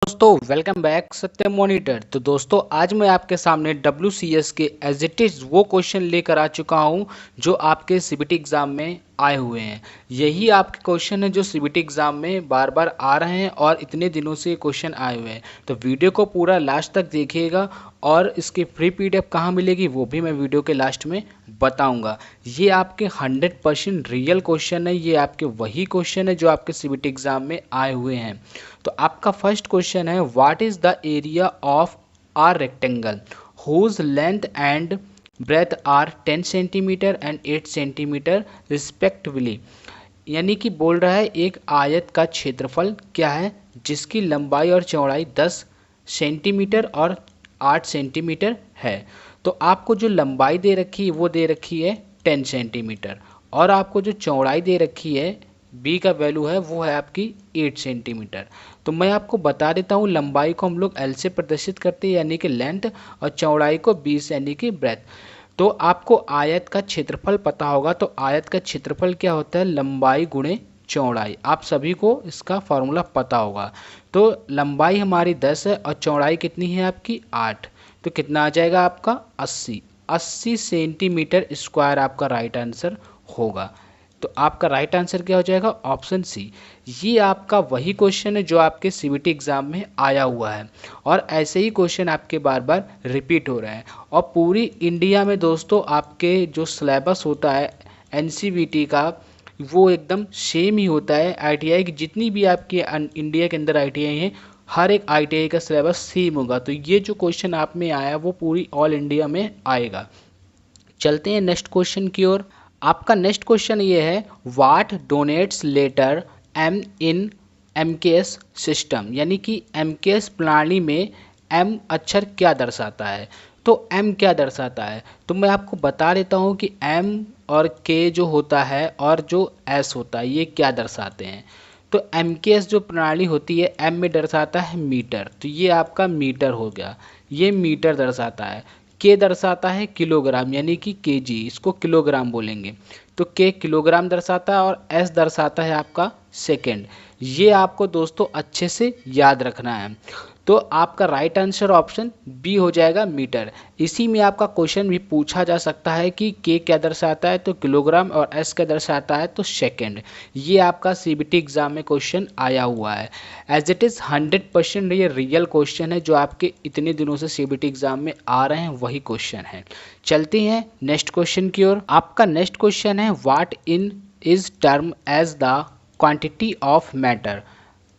दोस्तों welcome back सत्य monitor. तो दोस्तों आज मैं आपके सामने WCS के एज इट इज वो क्वेश्चन लेकर आ चुका हूं जो आपके CBT एग्जाम में आए हुए हैं। यही आपके क्वेश्चन है जो CBT एग्जाम में बार बार आ रहे हैं और इतने दिनों से क्वेश्चन आए हुए हैं। तो वीडियो को पूरा लास्ट तक देखिएगा और इसकी फ्री PDF कहाँ मिलेगी वो भी मैं वीडियो के लास्ट में बताऊंगा। ये आपके 100% रियल क्वेश्चन है, ये आपके वही क्वेश्चन है जो आपके CBT एग्जाम में आए हुए हैं। तो आपका फर्स्ट क्वेश्चन है what is the area of a rectangle whose length and breadth are 10 centimetre and 8 centimetre respectively. यानी कि बोल रहा है एक आयत का क्षेत्रफल क्या है जिसकी लंबाई और चौड़ाई 10 सेंटीमीटर और 8 सेंटीमीटर है। तो आपको जो लंबाई दे रखी है वो दे रखी है 10 सेंटीमीटर और आपको जो चौड़ाई दे रखी है बी का वैल्यू है वो है आपकी 8 सेंटीमीटर। तो मैं आपको बता देता हूँ लंबाई को हम लोग L से प्रदर्शित करते हैं यानी कि लेंथ, और चौड़ाई को B से यानी कि ब्रेथ। तो आपको आयत का क्षेत्रफल पता होगा, तो आयत का क्षेत्रफल क्या होता है लंबाई गुणे चौड़ाई। आप सभी को इसका फॉर्मूला पता होगा। तो लंबाई हमारी 10 है और चौड़ाई कितनी है आपकी 8, तो कितना आ जाएगा आपका 80 सेंटीमीटर स्क्वायर आपका राइट आंसर होगा। तो आपका राइट आंसर क्या हो जाएगा ऑप्शन सी। ये आपका वही क्वेश्चन है जो आपके CBT एग्जाम में आया हुआ है और ऐसे ही क्वेश्चन आपके बार बार रिपीट हो रहे हैं। और पूरी इंडिया में दोस्तों आपके जो सिलेबस होता है NCVT का वो एकदम सेम ही होता है। ITI की जितनी भी आपकी इंडिया के अंदर ITI हैं हर एक ITI का सिलेबस सेम होगा। तो ये जो क्वेश्चन आप में आया वो पूरी ऑल इंडिया में आएगा। चलते हैं नेक्स्ट क्वेश्चन की ओर। आपका नेक्स्ट क्वेश्चन ये है what denotes letter M in MKS system. यानी कि MKS प्रणाली में M अक्षर क्या दर्शाता है। तो M क्या दर्शाता है तो मैं आपको बता देता हूँ कि M और K जो होता है और जो S होता है ये क्या दर्शाते हैं। तो MKS जो प्रणाली होती है M में दर्शाता है मीटर, तो ये आपका मीटर हो गया, ये मीटर दर्शाता है। के दर्शाता है किलोग्राम यानी कि kg, इसको किलोग्राम बोलेंगे। तो के किलोग्राम दर्शाता है और एस दर्शाता है आपका सेकेंड। ये आपको दोस्तों अच्छे से याद रखना है। तो आपका राइट आंसर ऑप्शन बी हो जाएगा मीटर। इसी में आपका क्वेश्चन भी पूछा जा सकता है कि के क्या दर्शाता है तो किलोग्राम और एस क्या दर्शाता है तो सेकेंड। ये आपका CBT एग्जाम में क्वेश्चन आया हुआ है। एज इट इज़ 100% ये रियल क्वेश्चन है जो आपके इतने दिनों से CBT एग्जाम में आ रहे हैं वही क्वेश्चन है। चलते हैं नेक्स्ट क्वेश्चन की ओर। आपका नेक्स्ट क्वेश्चन है what in is term as the quantity of matter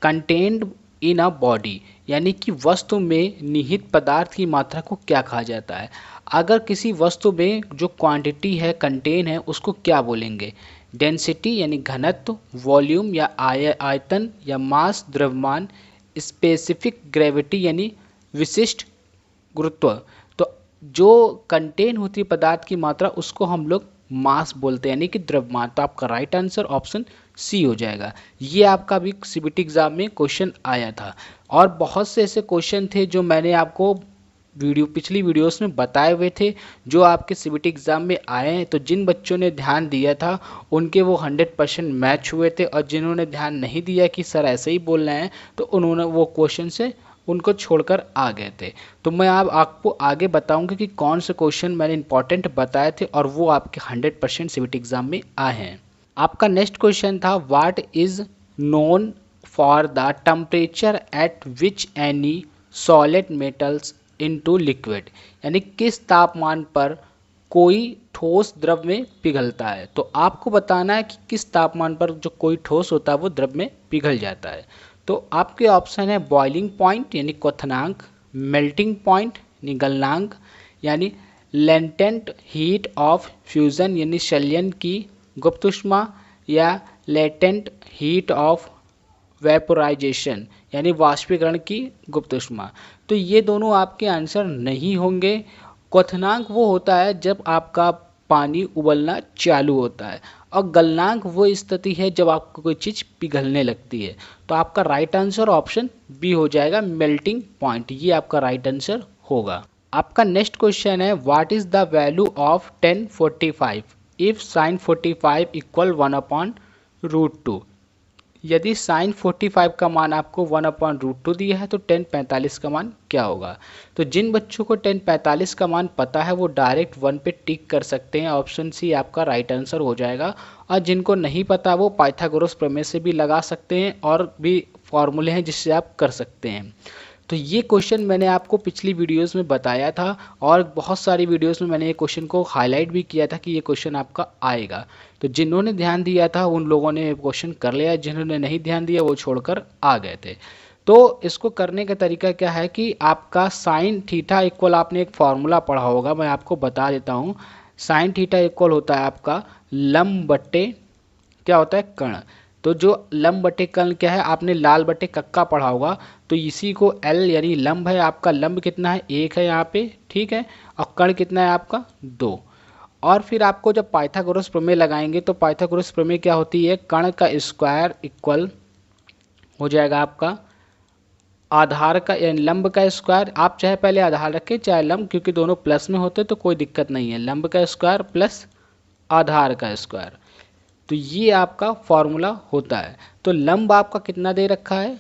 contained in a body. यानी कि वस्तु में निहित पदार्थ की मात्रा को क्या कहा जाता है। अगर किसी वस्तु में जो क्वांटिटी है कंटेन है उसको क्या बोलेंगे। डेंसिटी यानी घनत्व, वॉल्यूम या आयतन या मास द्रव्यमान, स्पेसिफिक ग्रेविटी यानी विशिष्ट गुरुत्व। तो जो कंटेन होती है पदार्थ की मात्रा उसको हम लोग मास बोलते हैं यानी कि द्रव्यमान। तो आपका राइट आंसर ऑप्शन सी हो जाएगा। ये आपका भी CBT एग्जाम में क्वेश्चन आया था और बहुत से ऐसे क्वेश्चन थे जो मैंने आपको पिछली वीडियोस में बताए हुए थे जो आपके CBT एग्जाम में आए हैं। तो जिन बच्चों ने ध्यान दिया था उनके वो 100% मैच हुए थे और जिन्होंने ध्यान नहीं दिया कि सर ऐसे ही बोल रहे हैं तो उन्होंने वो क्वेश्चन से उनको छोड़कर आ गए थे। तो मैं आपको आगे बताऊंगा कि कौन से क्वेश्चन मैंने इंपॉर्टेंट बताए थे और वो आपके 100% CBT एग्जाम में आए हैं। आपका नेक्स्ट क्वेश्चन था what is known for the temperature at which any solid metals into liquid. यानी किस तापमान पर कोई ठोस द्रव में पिघलता है। तो आपको बताना है कि किस तापमान पर जो कोई ठोस होता है वो द्रव में पिघल जाता है। तो आपके ऑप्शन है बॉइलिंग पॉइंट यानी क्वथनांक, मेल्टिंग पॉइंट यानी गलनांक, यानी लेटेंट हीट ऑफ फ्यूजन यानी संलयन की गुप्त ऊष्मा, या लेटेंट हीट ऑफ वेपोराइजेशन यानी वाष्पीकरण की गुप्त ऊष्मा। तो ये दोनों आपके आंसर नहीं होंगे। क्वथनांक वो होता है जब आपका पानी उबलना चालू होता है और गलनांक वो स्थिति है जब आपको कोई चीज़ पिघलने लगती है। तो आपका राइट आंसर ऑप्शन बी हो जाएगा मेल्टिंग पॉइंट, ये आपका राइट आंसर होगा। आपका नेक्स्ट क्वेश्चन है what is the value of 1045 if sin 45 equal 1/√2। यदि साइन 45 का मान आपको 1/√2 दिया है तो tan 45 का मान क्या होगा। तो जिन बच्चों को tan 45 का मान पता है वो डायरेक्ट 1 पे टिक कर सकते हैं, ऑप्शन सी आपका राइट आंसर हो जाएगा। और जिनको नहीं पता वो पाइथागोरस प्रमेय से भी लगा सकते हैं और भी फॉर्मूले हैं जिससे आप कर सकते हैं। तो ये क्वेश्चन मैंने आपको पिछली वीडियोस में बताया था और बहुत सारी वीडियोस में मैंने ये क्वेश्चन को हाईलाइट भी किया था कि ये क्वेश्चन आपका आएगा। तो जिन्होंने ध्यान दिया था उन लोगों ने क्वेश्चन कर लिया, जिन्होंने नहीं ध्यान दिया वो छोड़कर आ गए थे। तो इसको करने का तरीका क्या है कि आपका साइन थीटा इक्वल, आपने एक फॉर्मूला पढ़ा होगा, मैं आपको बता देता हूँ। साइन थीटा इक्वल होता है आपका लंब बट्टे क्या होता है, कर्ण। तो जो लंब बटे कर्ण क्या है, आपने लाल बटे कक्का पढ़ा होगा, तो इसी को L यानी लंब है आपका, लंब कितना है 1 है यहाँ पे, ठीक है, और कर्ण कितना है आपका 2। और फिर आपको जब पाइथागोरस प्रमेय लगाएंगे तो पाइथागोरस प्रमेय क्या होती है, कर्ण का स्क्वायर इक्वल हो जाएगा आपका आधार का यानी लंब का स्क्वायर। आप चाहे पहले आधार रखें चाहे लंब, क्योंकि दोनों प्लस में होते तो कोई दिक्कत नहीं है, लंब का स्क्वायर प्लस आधार का स्क्वायर। तो ये आपका फॉर्मूला होता है। तो लंब आपका कितना दे रखा है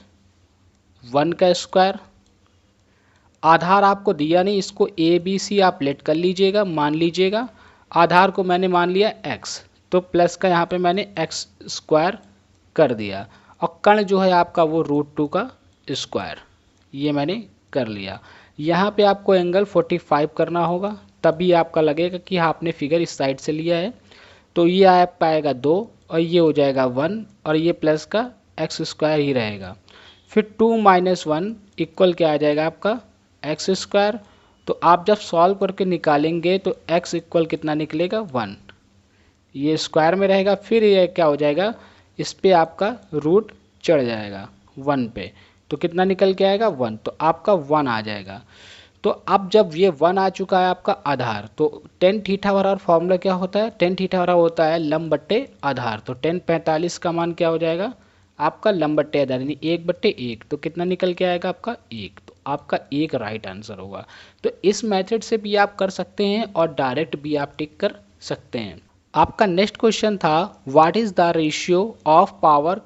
1 का स्क्वायर, आधार आपको दिया नहीं, इसको ABC आप लेट कर लीजिएगा, मान लीजिएगा। आधार को मैंने मान लिया x, तो प्लस का यहाँ पे मैंने x स्क्वायर कर दिया, और कर्ण जो है आपका वो √2 का स्क्वायर, ये मैंने कर लिया। यहाँ पे आपको एंगल 45 करना होगा, तभी आपका लगेगा कि आपने फिगर इस साइड से लिया है। तो ये आपका आएगा 2 और ये हो जाएगा 1 और ये प्लस का x स्क्वायर ही रहेगा। फिर 2 - 1 इक्वल क्या आ जाएगा आपका x स्क्वायर। तो आप जब सॉल्व करके निकालेंगे तो x इक्वल कितना निकलेगा 1, ये स्क्वायर में रहेगा, फिर ये क्या हो जाएगा, इस पे आपका रूट चढ़ जाएगा 1 पे, तो कितना निकल के आएगा 1, तो आपका 1 आ जाएगा। तो अब जब ये 1 आ चुका है आपका आधार, तो tan थीटा बराबर फॉर्मूला क्या होता है, tan थीटा बराबर होता है लंब बट्टे आधार। तो tan 45 का मान क्या हो जाएगा आपका लंब बट्टे आधार यानी 1/1, तो कितना निकल के आएगा आपका 1, तो आपका 1 राइट आंसर होगा। तो इस मेथड से भी आप कर सकते हैं और डायरेक्ट भी आप टिक कर सकते हैं। आपका नेक्स्ट क्वेश्चन था what is the ratio of power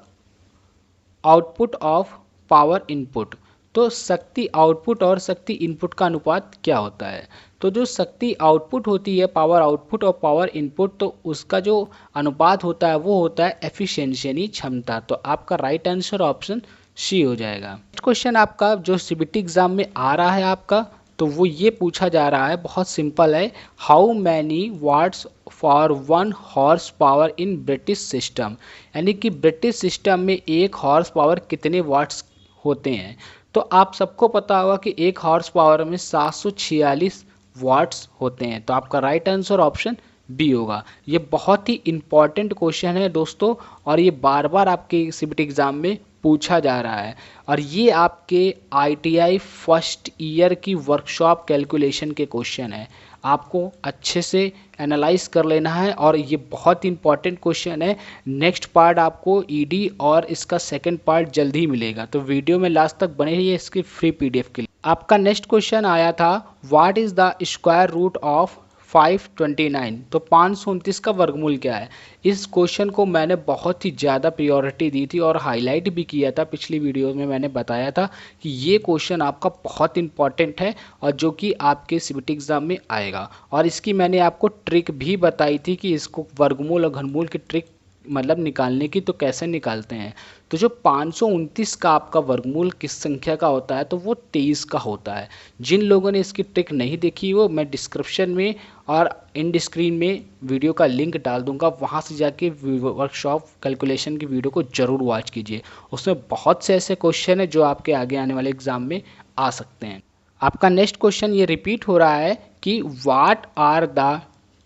output of power input. तो शक्ति आउटपुट और शक्ति इनपुट का अनुपात क्या होता है। तो जो शक्ति आउटपुट होती है पावर आउटपुट और पावर इनपुट, तो उसका जो अनुपात होता है वो होता है एफिशिएंसी यानी क्षमता। तो आपका राइट आंसर ऑप्शन सी हो जाएगा। क्वेश्चन आपका जो सीबीटी एग्जाम में आ रहा है आपका, तो वो ये पूछा जा रहा है, बहुत सिंपल है, how many watts for 1 horsepower in British system, यानी कि ब्रिटिश सिस्टम में 1 हॉर्स पावर कितने वाट्स होते हैं। तो आप सबको पता होगा कि 1 हॉर्स पावर में 746 वाट्स होते हैं, तो आपका राइट आंसर ऑप्शन बी होगा। ये बहुत ही इंपॉर्टेंट क्वेश्चन है दोस्तों, और ये बार बार आपके सीबीटी एग्जाम में पूछा जा रहा है, और ये आपके ITI फर्स्ट ईयर की वर्कशॉप कैलकुलेशन के क्वेश्चन है। आपको अच्छे से एनालाइज कर लेना है, और ये बहुत इंपॉर्टेंट क्वेश्चन है। नेक्स्ट पार्ट आपको ED और इसका सेकंड पार्ट जल्द ही मिलेगा, तो वीडियो में लास्ट तक बने रहिए इसकी फ्री PDF के लिए। आपका नेक्स्ट क्वेश्चन आया था what is the square root of 529। तो 529 का वर्गमूल क्या है। इस क्वेश्चन को मैंने बहुत ही ज़्यादा प्रायोरिटी दी थी और हाईलाइट भी किया था, पिछली वीडियो में मैंने बताया था कि ये क्वेश्चन आपका बहुत इंपॉर्टेंट है और जो कि आपके सीबीटी एग्जाम में आएगा। और इसकी मैंने आपको ट्रिक भी बताई थी कि इसको वर्गमूल और घनमूल की ट्रिक मतलब निकालने की, तो कैसे निकालते हैं। तो जो 529 का आपका वर्गमूल किस संख्या का होता है, तो वो 23 का होता है। जिन लोगों ने इसकी ट्रिक नहीं देखी वो मैं डिस्क्रिप्शन में और एंड स्क्रीन में वीडियो का लिंक डाल दूंगा, वहाँ से जाके वर्कशॉप कैलकुलेशन की वीडियो को जरूर वॉच कीजिए। उसमें बहुत से ऐसे क्वेश्चन है जो आपके आगे आने वाले एग्जाम में आ सकते हैं। आपका नेक्स्ट क्वेश्चन ये रिपीट हो रहा है कि what are the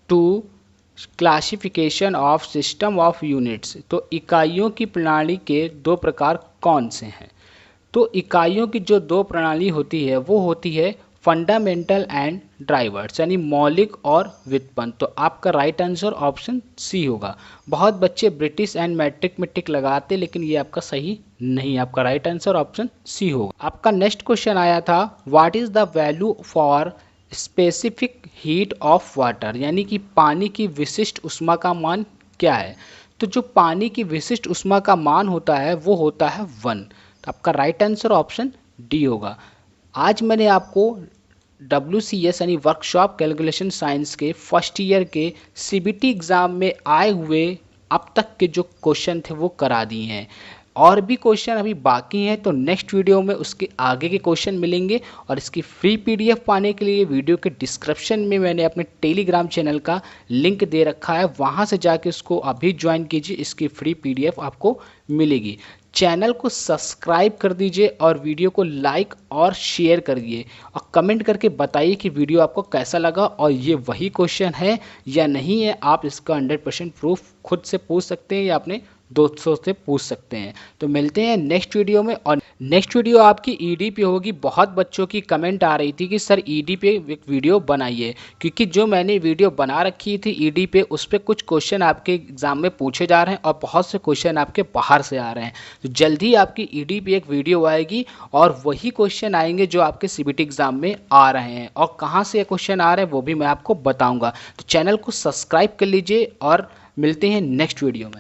2 classification of system of units. तो इकाइयों की प्रणाली के 2 प्रकार कौन से हैं। तो इकाइयों की जो 2 प्रणाली होती है वो होती है फंडामेंटल एंड ड्राइवर्स, यानी मौलिक और व्युत्पन्न। तो आपका राइट आंसर ऑप्शन सी होगा। बहुत बच्चे ब्रिटिश एंड मैट्रिक में टिक लगाते, लेकिन ये आपका सही नहीं, आपका राइट आंसर ऑप्शन सी होगा। आपका नेक्स्ट क्वेश्चन आया था what is the value for specific heat of water, यानी कि पानी की विशिष्ट ऊष्मा का मान क्या है। तो जो पानी की विशिष्ट ऊष्मा का मान होता है वो होता है 1। तो आपका राइट आंसर ऑप्शन डी होगा। आज मैंने आपको WCS यानी वर्कशॉप कैलकुलेशन साइंस के फर्स्ट ईयर के CBT एग्ज़ाम में आए हुए अब तक के जो क्वेश्चन थे वो करा दिए हैं। और भी क्वेश्चन अभी बाकी हैं, तो नेक्स्ट वीडियो में उसके आगे के क्वेश्चन मिलेंगे। और इसकी फ्री PDF पाने के लिए वीडियो के डिस्क्रिप्शन में मैंने अपने टेलीग्राम चैनल का लिंक दे रखा है, वहाँ से जाके उसको अभी ज्वाइन कीजिए, इसकी फ्री PDF आपको मिलेगी। चैनल को सब्सक्राइब कर दीजिए और वीडियो को लाइक और शेयर करिए और कमेंट करके बताइए कि वीडियो आपको कैसा लगा और ये वही क्वेश्चन है या नहीं है। आप इसका 100% प्रूफ खुद से पूछ सकते हैं या अपने दोस्तों से पूछ सकते हैं। तो मिलते हैं नेक्स्ट वीडियो में। और नेक्स्ट वीडियो आपकी ED पे होगी। बहुत बच्चों की कमेंट आ रही थी कि सर ED पे एक वीडियो बनाइए, क्योंकि जो मैंने वीडियो बना रखी थी ED पे, उस पर कुछ क्वेश्चन आपके एग्जाम में पूछे जा रहे हैं और बहुत से क्वेश्चन आपके बाहर से आ रहे हैं। तो जल्दी आपकी ED पे एक वीडियो आएगी और वही क्वेश्चन आएंगे जो आपके CBT एग्जाम में आ रहे हैं, और कहाँ से क्वेश्चन आ रहे हैं वो भी मैं आपको बताऊँगा। तो चैनल को सब्सक्राइब कर लीजिए और मिलते हैं नेक्स्ट वीडियो में।